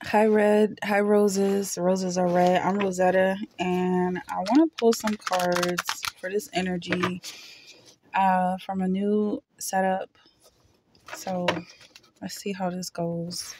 Hi, Red. Hi, Roses. Roses are red. I'm Rosetta, and I want to pull some cards for this energy from a new setup. So let's see how this goes.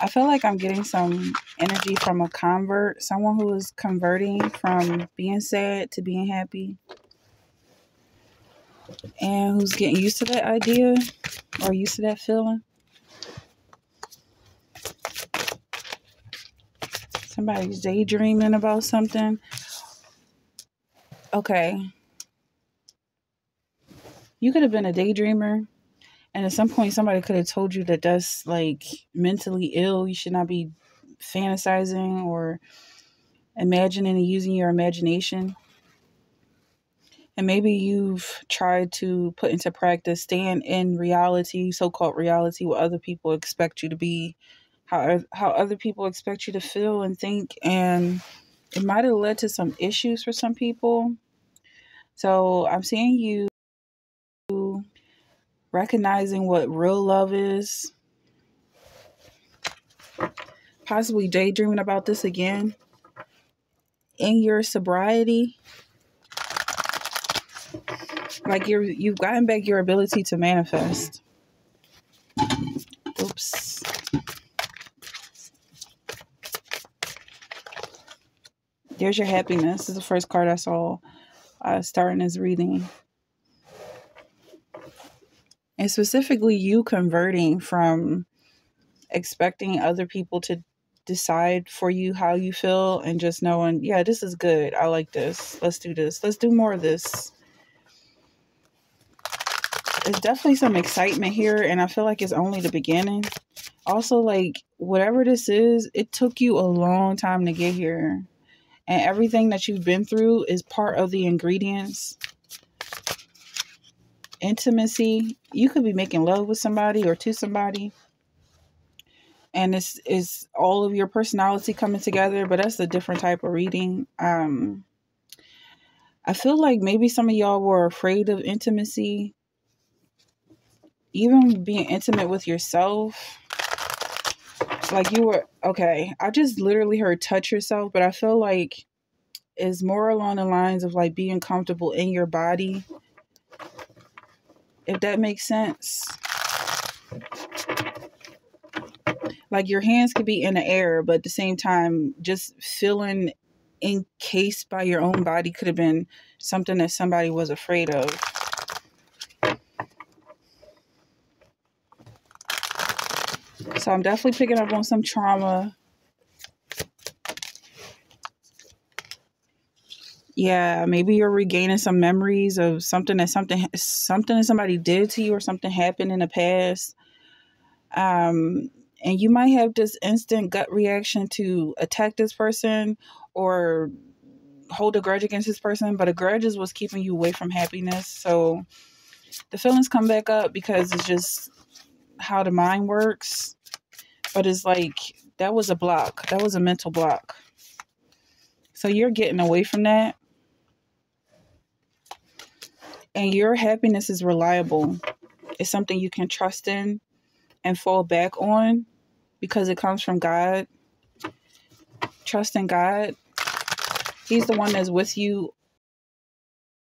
I feel like I'm getting some energy from a convert, someone who is converting from being sad to being happy, and who's getting used to that idea or used to that feeling. Somebody's daydreaming about something. Okay. You could have been a daydreamer, and at some point somebody could have told you that that's like mentally ill. You should not be fantasizing or imagining and using your imagination. And maybe you've tried to put into practice staying in reality, so-called reality, what other people expect you to be, how other people expect you to feel and think, and it might have led to some issues for some people. So I'm seeing you recognizing what real love is, possibly daydreaming about this again in your sobriety. Like you've gotten back your ability to manifest. Oops. There's your happiness. This is the first card I saw starting this reading. And specifically you converting from expecting other people to decide for you how you feel and just knowing, yeah, this is good. I like this. Let's do this. Let's do more of this. There's definitely some excitement here, and I feel like it's only the beginning. Also, like, whatever this is, it took you a long time to get here. And everything that you've been through is part of the ingredients. Intimacy. You could be making love with somebody or to somebody, and this is all of your personality coming together, but that's a different type of reading. I feel like maybe some of y'all were afraid of intimacy, even being intimate with yourself. Like you were, okay, I just literally heard touch yourself, but I feel like it's more along the lines of like being comfortable in your body, if that makes sense. Like your hands could be in the air, but at the same time, just feeling encased by your own body could have been something that somebody was afraid of. So I'm definitely picking up on some trauma. Yeah, maybe you're regaining some memories of something that somebody did to you or something happened in the past. And you might have this instant gut reaction to attack this person or hold a grudge against this person, but a grudge is what's keeping you away from happiness. So the feelings come back up because it's just how the mind works. But it's like that was a block. That was a mental block. So you're getting away from that. And your happiness is reliable. It's something you can trust in and fall back on because it comes from God. Trust in God. He's the one that's with you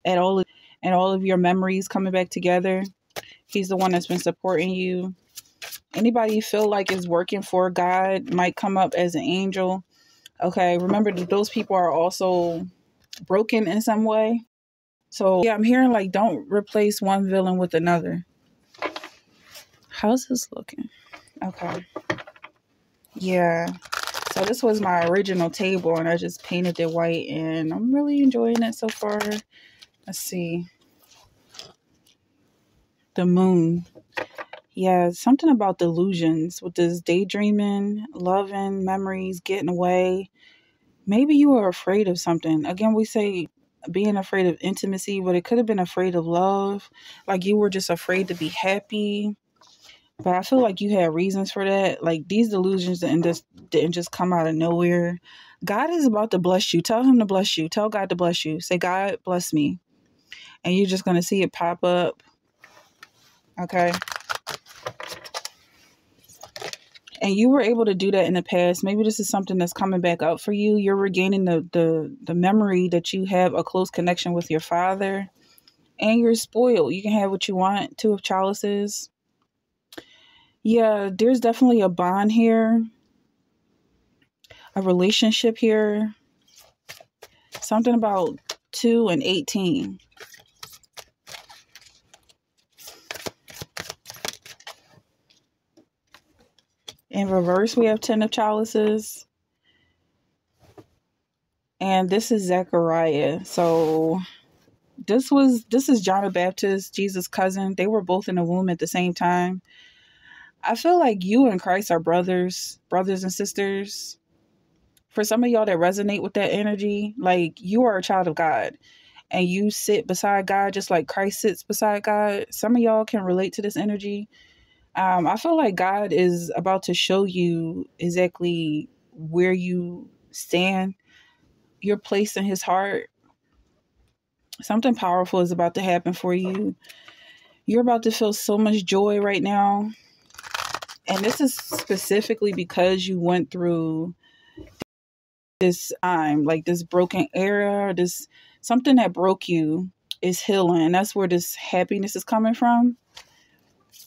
at all of your memories coming back together. He's the one that's been supporting you. Anybody you feel like is working for God might come up as an angel. Okay, remember that those people are also broken in some way. So yeah, I'm hearing like don't replace one villain with another. How's this looking? Okay. Yeah. So this was my original table and I just painted it white and I'm really enjoying it so far. Let's see. The moon. Yeah, something about delusions with this daydreaming, loving, memories, getting away. Maybe you were afraid of something. Again, we say being afraid of intimacy, but it could have been afraid of love. Like you were just afraid to be happy. But I feel like you had reasons for that. Like these delusions didn't just come out of nowhere. God is about to bless you. Tell him to bless you. Tell God to bless you. Say, God, bless me. And you're just going to see it pop up. Okay. And you were able to do that in the past. Maybe this is something that's coming back up for you. You're regaining the memory that you have a close connection with your father. And you're spoiled. You can have what you want. Two of chalices. Yeah, there's definitely a bond here. A relationship here. Something about 2 and 18. In reverse, we have 10 of chalices. And this is Zechariah. So this is John the Baptist, Jesus' cousin. They were both in the womb at the same time. I feel like you and Christ are brothers and sisters. For some of y'all that resonate with that energy, like you are a child of God and you sit beside God just like Christ sits beside God. Some of y'all can relate to this energy. I feel like God is about to show you exactly where you stand, your place in his heart. Something powerful is about to happen for you. You're about to feel so much joy right now. And this is specifically because you went through this time, like this broken era, this something that broke you is healing. And that's where this happiness is coming from.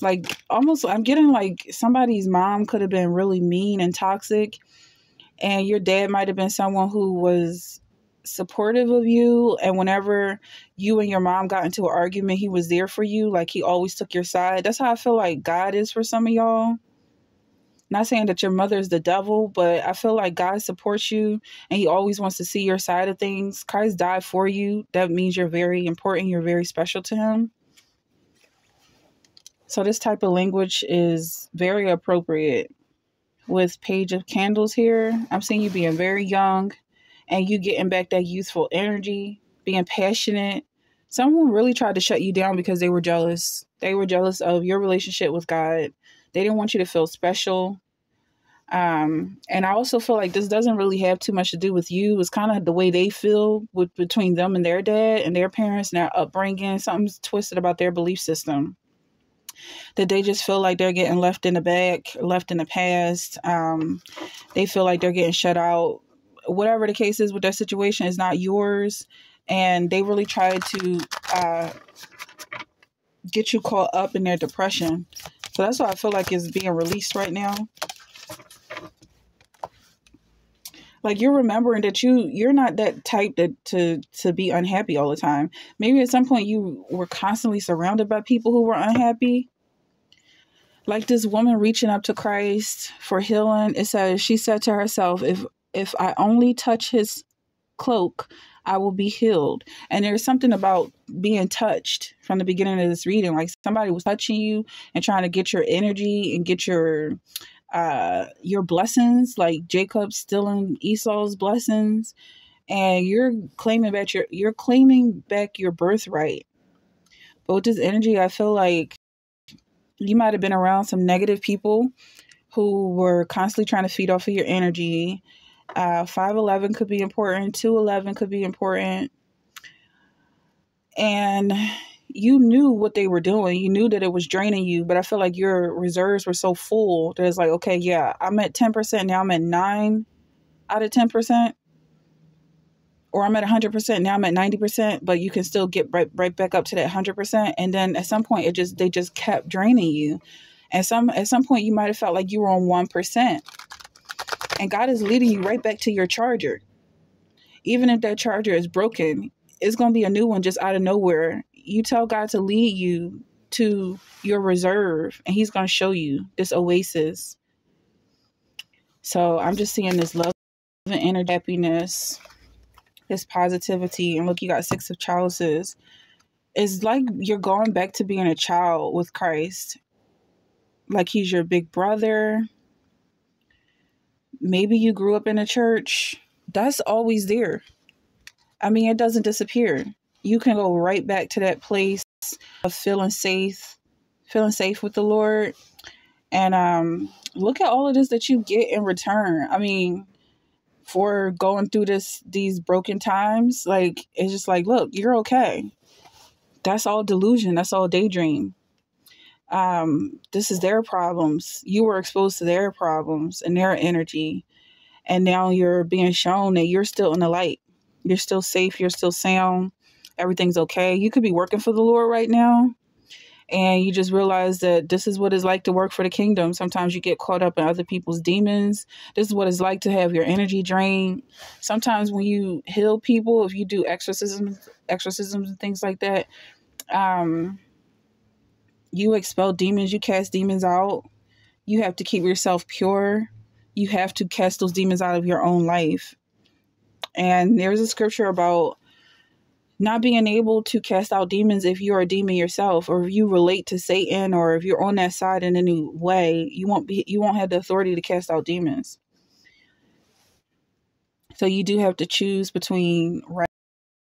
Like almost, I'm getting like somebody's mom could have been really mean and toxic. And your dad might have been someone who was supportive of you. And whenever you and your mom got into an argument, he was there for you. Like he always took your side. That's how I feel like God is for some of y'all. Not saying that your mother is the devil, but I feel like God supports you and he always wants to see your side of things. Christ died for you. That means you're very important. You're very special to him. So this type of language is very appropriate. With Page of Candles here, I'm seeing you being very young and you getting back that youthful energy, being passionate. Someone really tried to shut you down because they were jealous. They were jealous of your relationship with God. They didn't want you to feel special. And I also feel like this doesn't really have too much to do with you. It's kind of the way they feel between them and their dad and their parents and their upbringing. Something's twisted about their belief system. That they just feel like they're getting left in the back, left in the past. They feel like they're getting shut out. Whatever the case is with their situation is not yours. And they really try to get you caught up in their depression. So that's why I feel like it's being released right now. Like you're remembering that you're not that type to be unhappy all the time. Maybe at some point you were constantly surrounded by people who were unhappy. Like this woman reaching up to Christ for healing. It says, she said to herself, if I only touch his cloak, I will be healed. And there's something about being touched from the beginning of this reading. Like somebody was touching you and trying to get your energy and get your blessings, like Jacob stealing Esau's blessings. And you're claiming back your birthright. But with this energy, I feel like you might have been around some negative people who were constantly trying to feed off of your energy. 511 could be important. 211 could be important. And you knew what they were doing. You knew that it was draining you. But I feel like your reserves were so full that it's like, okay, yeah, I'm at 10%. Now I'm at 9 out of 10%. Or I'm at 100%. Now I'm at 90%. But you can still get right back up to that 100%. And then at some point, they just kept draining you. And at some point, you might have felt like you were on 1%. And God is leading you right back to your charger. Even if that charger is broken, it's going to be a new one just out of nowhere. You tell God to lead you to your reserve, and he's going to show you this oasis. So I'm just seeing this love and inner happiness, this positivity. And look, you got 6 of chalices. It's like you're going back to being a child with Christ. Like he's your big brother. Maybe you grew up in a church. That's always there. I mean, it doesn't disappear. You can go right back to that place of feeling safe with the Lord. And look at all of this that you get in return. I mean, for going through these broken times, like, it's just like, look, you're okay. That's all delusion. That's all daydream. This is their problems. You were exposed to their problems and their energy. And now you're being shown that you're still in the light. You're still safe. You're still sound. Everything's okay. You could be working for the Lord right now, and you just realize that this is what it's like to work for the kingdom. Sometimes you get caught up in other people's demons. This is what it's like to have your energy drained. Sometimes when you heal people, if you do exorcisms and things like that, you expel demons, you cast demons out. You have to keep yourself pure. You have to cast those demons out of your own life. And there's a scripture about not being able to cast out demons if you're a demon yourself, or if you relate to Satan, or if you're on that side in any way, you won't have the authority to cast out demons. So you do have to choose between right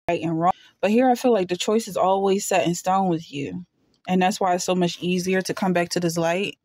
and wrong. But here I feel like the choice is always set in stone with you. And that's why it's so much easier to come back to this light.